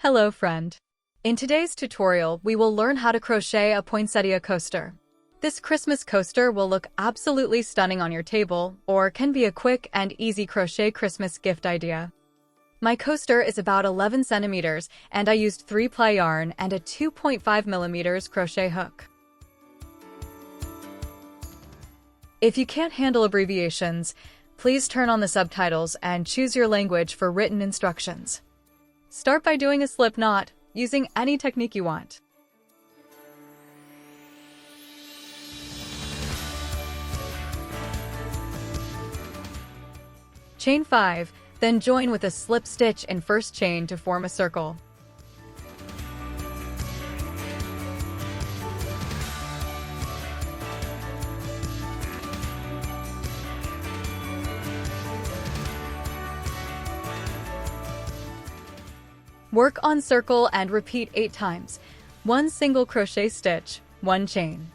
Hello, friend. In today's tutorial, we will learn how to crochet a poinsettia coaster. This Christmas coaster will look absolutely stunning on your table, or can be a quick and easy crochet Christmas gift idea. My coaster is about 11 centimeters, and I used 3-ply yarn and a 2.5 millimeters crochet hook. If you can't handle abbreviations, please turn on the subtitles and choose your language for written instructions. Start by doing a slip knot, using any technique you want. Chain 5, then join with a slip stitch in first chain to form a circle. Work on circle and repeat 8 times. 1 single crochet stitch, 1 chain.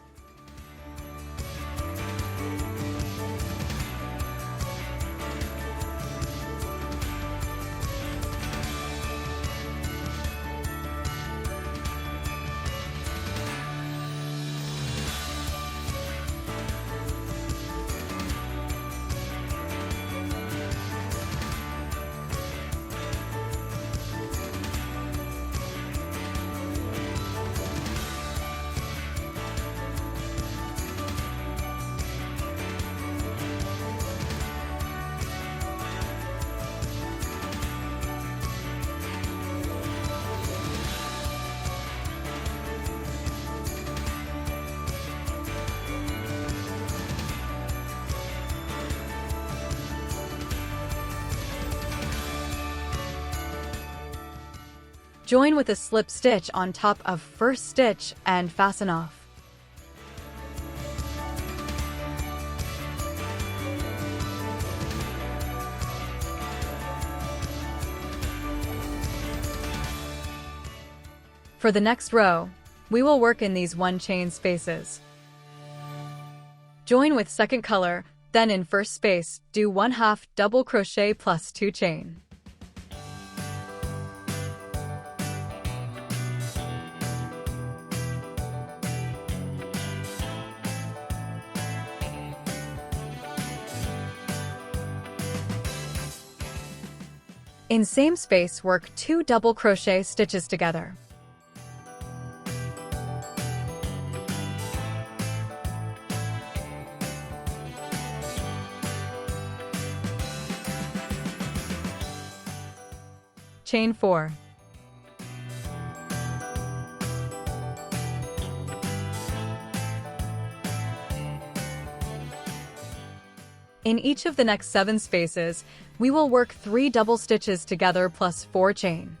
Join with a slip stitch on top of first stitch and fasten off. For the next row, we will work in these 1 chain spaces. Join with second color, then in first space, do 1/2 double crochet plus 2 chain. In same space, work 2 double crochet stitches together. Chain 4. In each of the next 7 spaces, we will work 3 double stitches together plus 4 chain.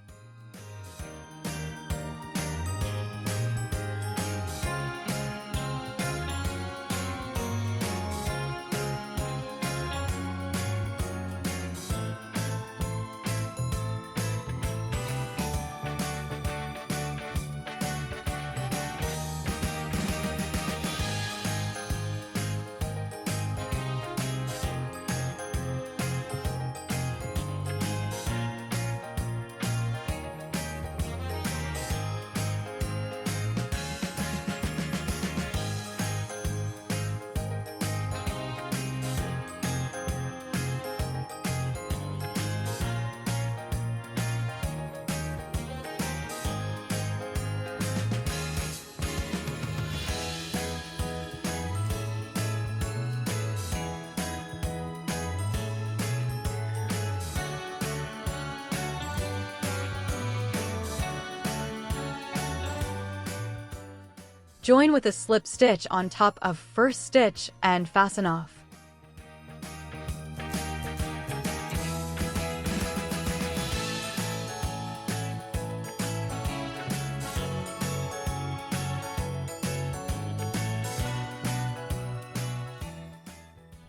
Join with a slip stitch on top of first stitch and fasten off.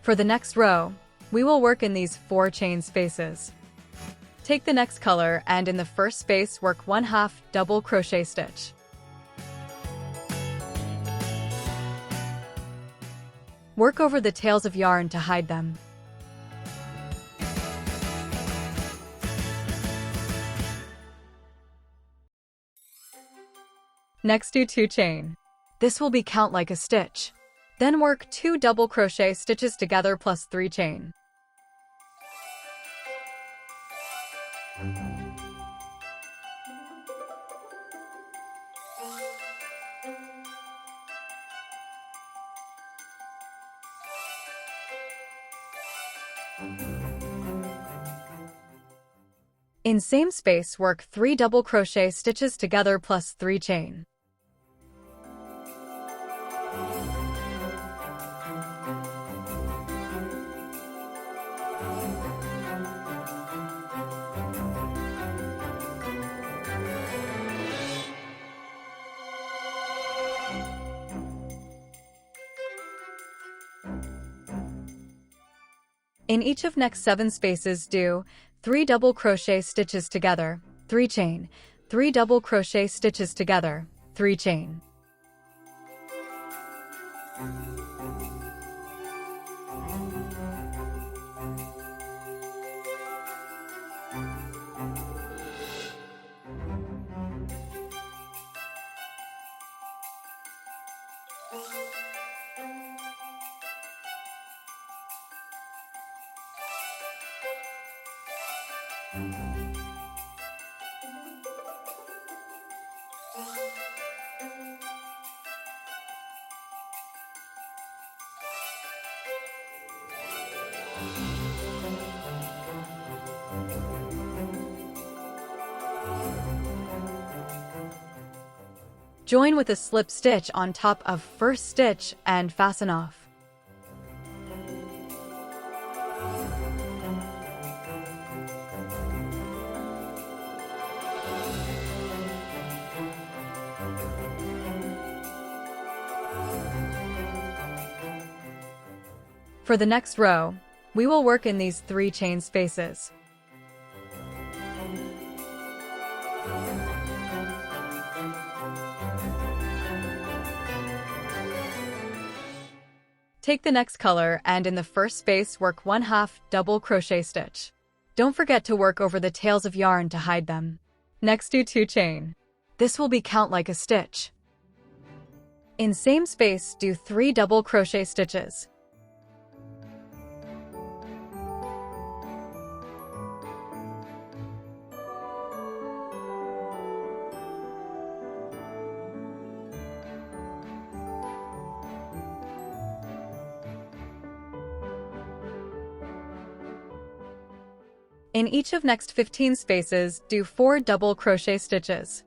For the next row, we will work in these 4 chain spaces. Take the next color and in the first space work 1/2 double crochet stitch. Work over the tails of yarn to hide them. Next, do 2 chain. This will be count like a stitch. Then work 2 double crochet stitches together plus 3 chain. In same space, work 3 double crochet stitches together plus 3 chain. In each of next 7 spaces, do 3 double crochet stitches together, 3 chain, 3 double crochet stitches together, 3 chain. Join with a slip stitch on top of first stitch and fasten off. For the next row, we will work in these 3 chain spaces. Take the next color and in the first space work 1/2 double crochet stitch. Don't forget to work over the tails of yarn to hide them. Next, do 2 chain. This will be count like a stitch. In same space, do 3 double crochet stitches. In each of next 15 spaces, do 4 double crochet stitches.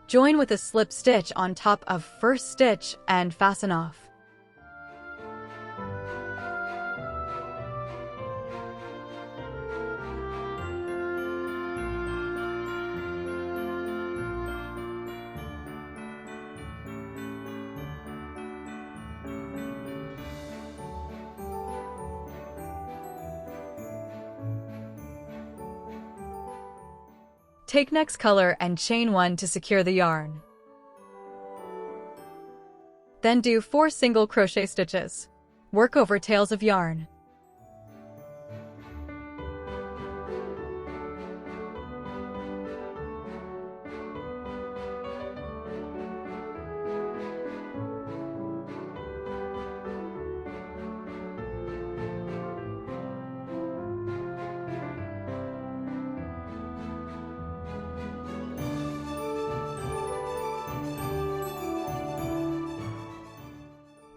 Join with a slip stitch on top of first stitch and fasten off. Take next color and chain 1 to secure the yarn. Then do 4 single crochet stitches. Work over tails of yarn.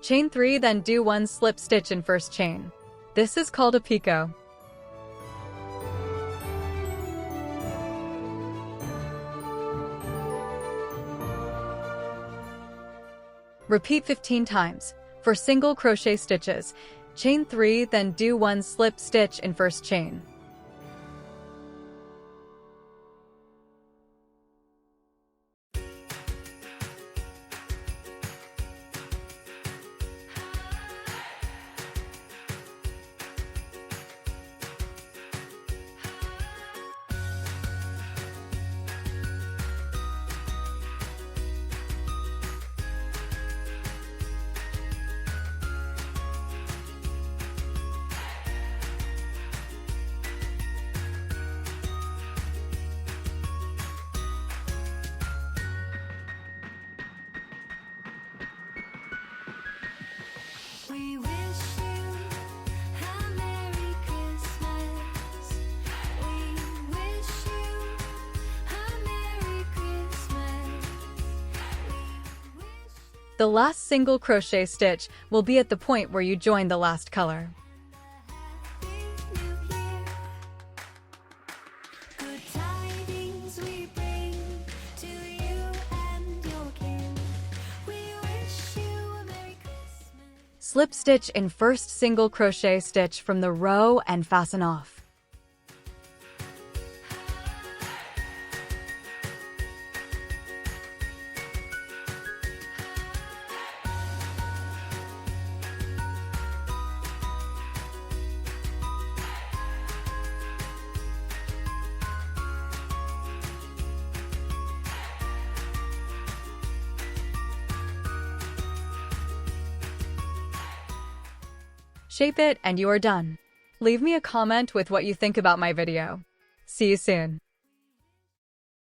Chain 3, then do 1 slip stitch in first chain. This is called a picot. Repeat 15 times. For single crochet stitches, Chain 3, then do 1 slip stitch in first chain. We wish you a Merry Christmas. We wish you a Merry Christmas. We wish The last single crochet stitch will be at the point where you join the last color. a Happy New Year. Good tidings we bring to you and your kin. We wish you a Merry Christmas. Slip stitch in first single crochet stitch from the row and fasten off. Shape it and you are done. Leave me a comment with what you think about my video. See you soon.